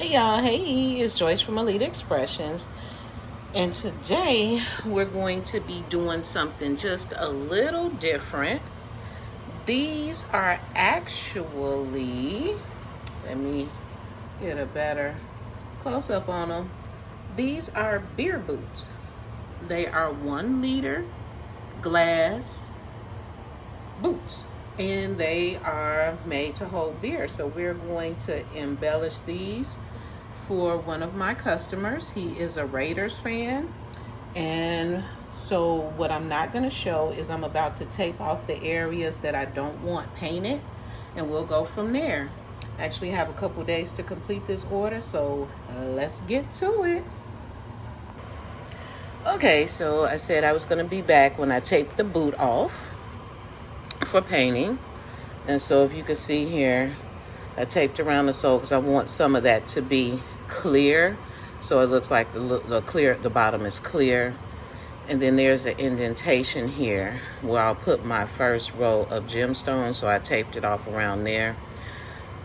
Hey y'all, hey, it's Joyce from Elite Expressions, and today we're going to be doing something just a little different. These are actually, let me get a better close up on them. These are beer boots. They are 1 liter glass boots, and they are made to hold beer. So we're going to embellish these for one of my customers. He is a Raiders fan, and so what I'm not going to show is I'm about to tape off the areas that I don't want painted, and we'll go from there. I actually have a couple days to complete this order, so let's get to it. Okay, so I said I was going to be back when I taped the boot off for painting. And so if you can see here, I taped around the sole because I want some of that to be clear, so it looks like the bottom is clear. And then there's an indentation here where I'll put my first row of gemstones, so I taped it off around there.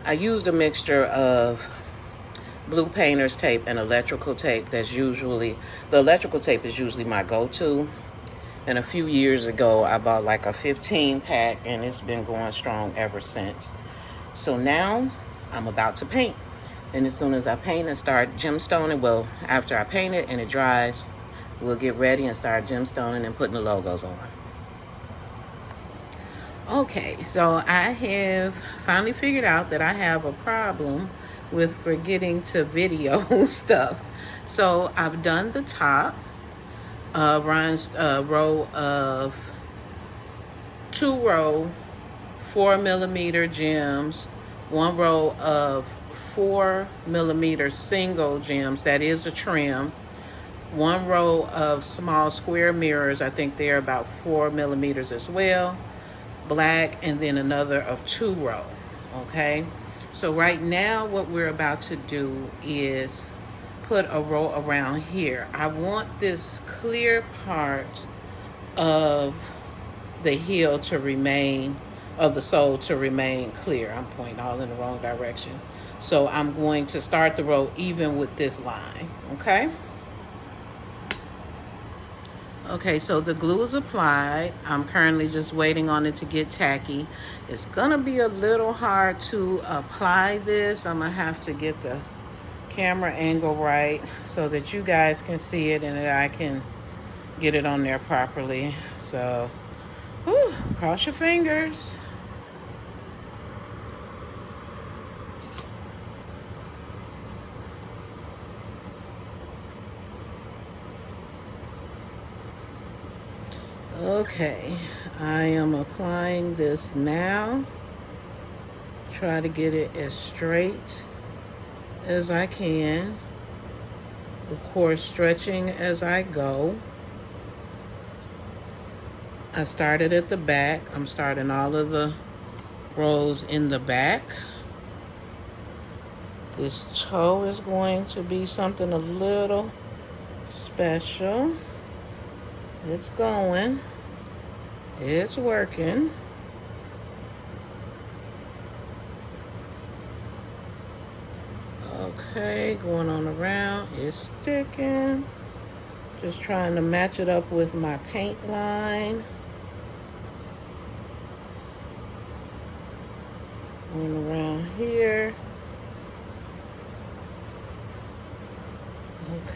I used a mixture of blue painter's tape and electrical tape. The electrical tape is usually my go-to. And a few years ago, I bought like a 15 pack, and it's been going strong ever since. So now I'm about to paint. And as soon as I paint and start gemstoning, well, after I paint it and it dries, we'll get ready and start gemstoning and putting the logos on. Okay, so I have finally figured out that I have a problem with forgetting to video stuff. So I've done the top. Runs a row of 2 4mm gems, 1 row of 4mm single gems, that is a trim, 1 row of small square mirrors, I think they're about 4mm as well, black, and then another of 2 row. Okay, so right now what we're about to do is put a row around here. I want this clear part of the heel to remain, of the sole to remain clear. I'm pointing all in the wrong direction. So I'm going to start the row even with this line, okay? Okay, so the glue is applied. I'm currently just waiting on it to get tacky. It's gonna be a little hard to apply this. I'm gonna have to get the camera angle right so that you guys can see it and that I can get it on there properly. So, whew, cross your fingers. Okay, I am applying this now. Try to get it as straight as I can, of course stretching as I go. I started at the back. I'm starting all of the rows in the back. This toe is going to be something a little special. It's going. It's working. Okay, going on around, it's sticking. Just trying to match it up with my paint line. Going around here.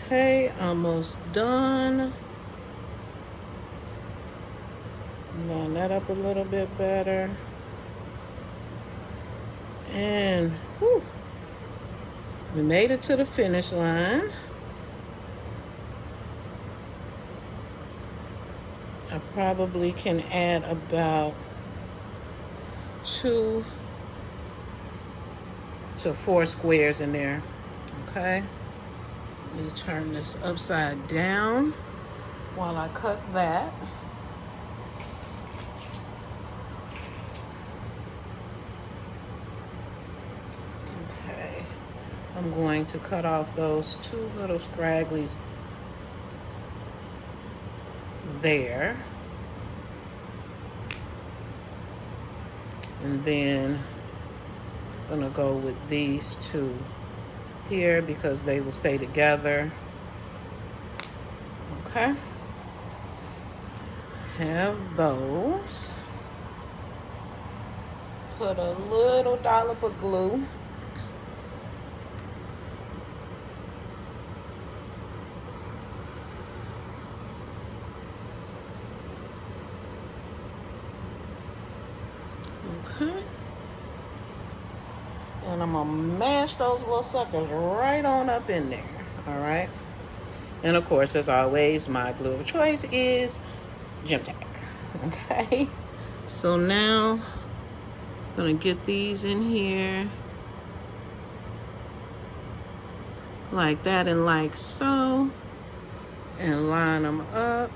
Okay, almost done. Line that up a little bit better. And, whew. We made it to the finish line. I probably can add about 2 to 4 squares in there. Okay. Let me turn this upside down while I cut that. I'm going to cut off those 2 little scragglies there. And then I'm gonna go with these 2 here because they will stay together. Okay. Have those. Put a little dollop of glue. Okay. And I'm gonna mash those little suckers right on up in there. All right. And of course, as always, my glue of choice is Gem Tack. Okay. So now I'm gonna get these in here like that and like so, and line them up.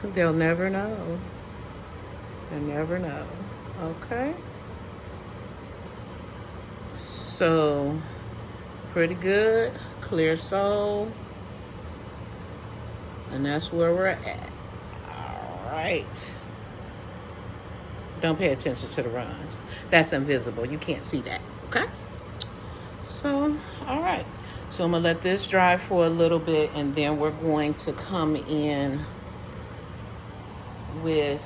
They'll never know. They'll never know. Okay. So pretty good, clear sole, and that's where we're at. All right. Don't pay attention to the runs. That's invisible. You can't see that. Okay. So, all right. So I'm gonna let this dry for a little bit, and then we're going to come in with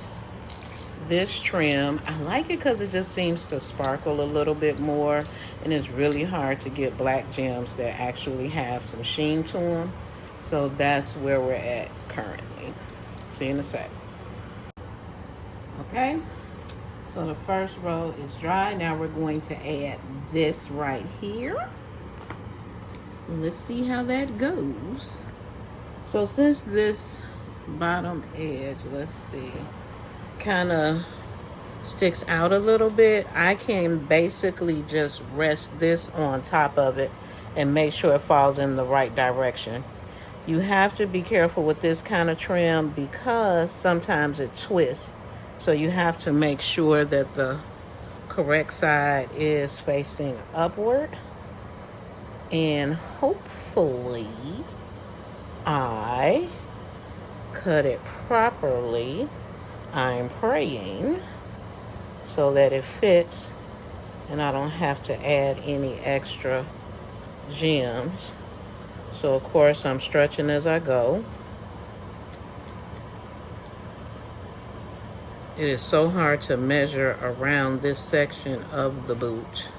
this trim. I like it because it just seems to sparkle a little bit more, and it's really hard to get black gems that actually have some sheen to them. So that's where we're at currently. See you in a sec. Okay, so the first row is dry. Now we're going to add this right here. Let's see how that goes. So since this bottom edge, let's see, kind of sticks out a little bit, I can basically just rest this on top of it and make sure it falls in the right direction. You have to be careful with this kind of trim because sometimes it twists. So you have to make sure that the correct side is facing upward. And hopefully I cut it properly. I'm praying so that it fits and I don't have to add any extra gems. So of course I'm stretching as I go. It is so hard to measure around this section of the boot.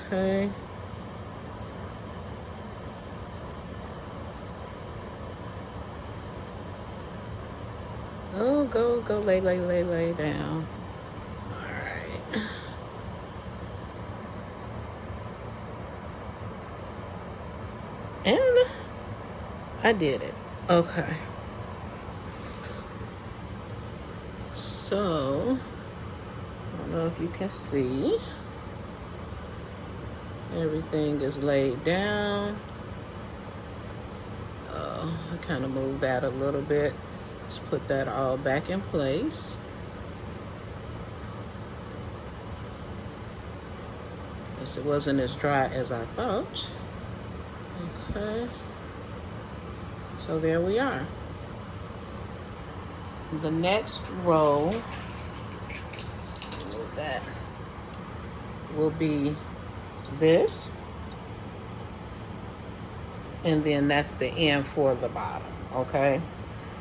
Okay. Oh, go, lay down. All right. And I did it. Okay. So, I don't know if you can see. Everything is laid down. I kind of moved that a little bit. Let's put that all back in place. Guess it wasn't as dry as I thought. Okay. So there we are. The next row, that will be this. And then that's the end for the bottom, okay?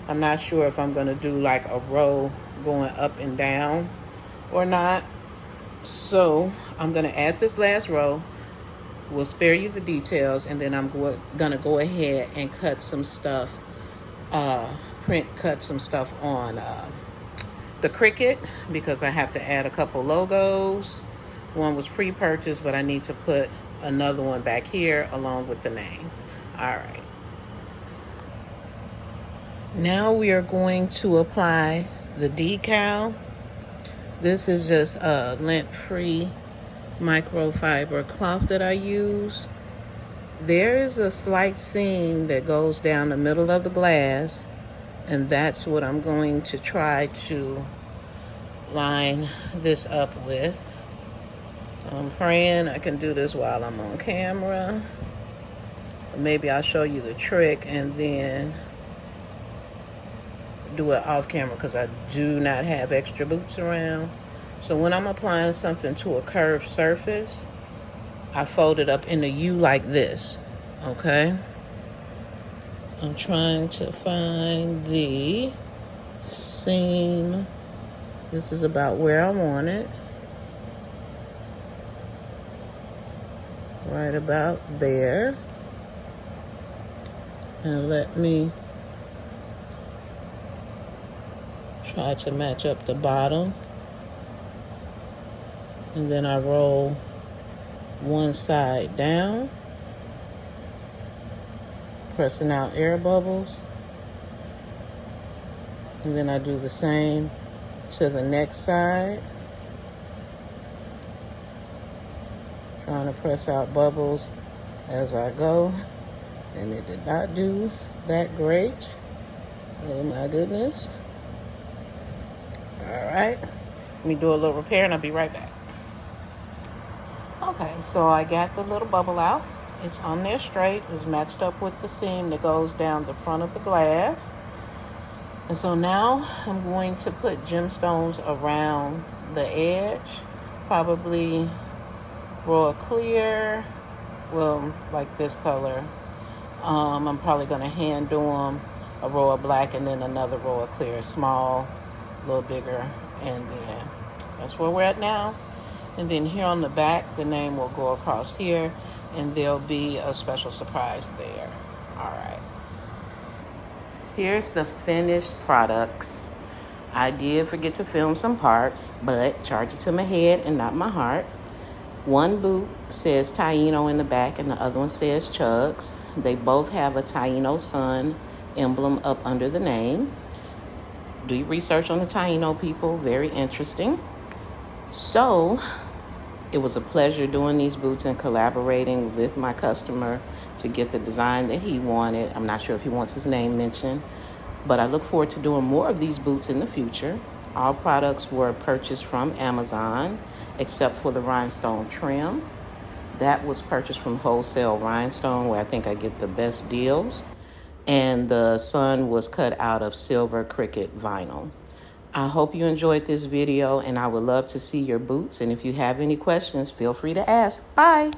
I'm not sure if I'm gonna do like a row going up and down or not. So I'm gonna add this last row. We'll spare you the details, and then I'm gonna go ahead and cut some stuff, cut some stuff on the Cricut because I have to add a couple logos. One was pre-purchased, but I need to put another one back here along with the name. All right. Now we are going to apply the decal. This is just a lint-free microfiber cloth that I use. There is a slight seam that goes down the middle of the glass, and that's what I'm going to try to line this up with. I'm praying I can do this while I'm on camera. Maybe I'll show you the trick and then do it off camera because I do not have extra boots around. So when I'm applying something to a curved surface, I fold it up in a U like this. Okay. I'm trying to find the seam. This is about where I want it. Right about there. And let me try to match up the bottom. And then I roll one side down, pressing out air bubbles. And then I do the same to the next side. Trying to press out bubbles as I go. And it did not do that great. Oh my goodness. All right. Let me do a little repair and I'll be right back. Okay, so I got the little bubble out. It's on there straight. It's matched up with the seam that goes down the front of the glass. And so now I'm going to put gemstones around the edge. Probably royal clear, well, like this color. I'm probably going to hand do them a row of black and then another row of clear, small, a little bigger, and then that's where we're at now. And then here on the back, the name will go across here, and there'll be a special surprise there. All right. Here's the finished products. I did forget to film some parts, but charge it to my head and not my heart. One boot says Taino in the back, and the other one says Chugs. They both have a Taino sun emblem up under the name. Do your research on the Taino people. Very interesting. So it was a pleasure doing these boots and collaborating with my customer to get the design that he wanted. I'm not sure if he wants his name mentioned, but I look forward to doing more of these boots in the future. All products were purchased from Amazon, except for the rhinestone trim. That was purchased from Wholesale Rhinestone, where I think I get the best deals. And the sun was cut out of silver cricket vinyl. I hope you enjoyed this video, and I would love to see your boots. And if you have any questions, feel free to ask. Bye.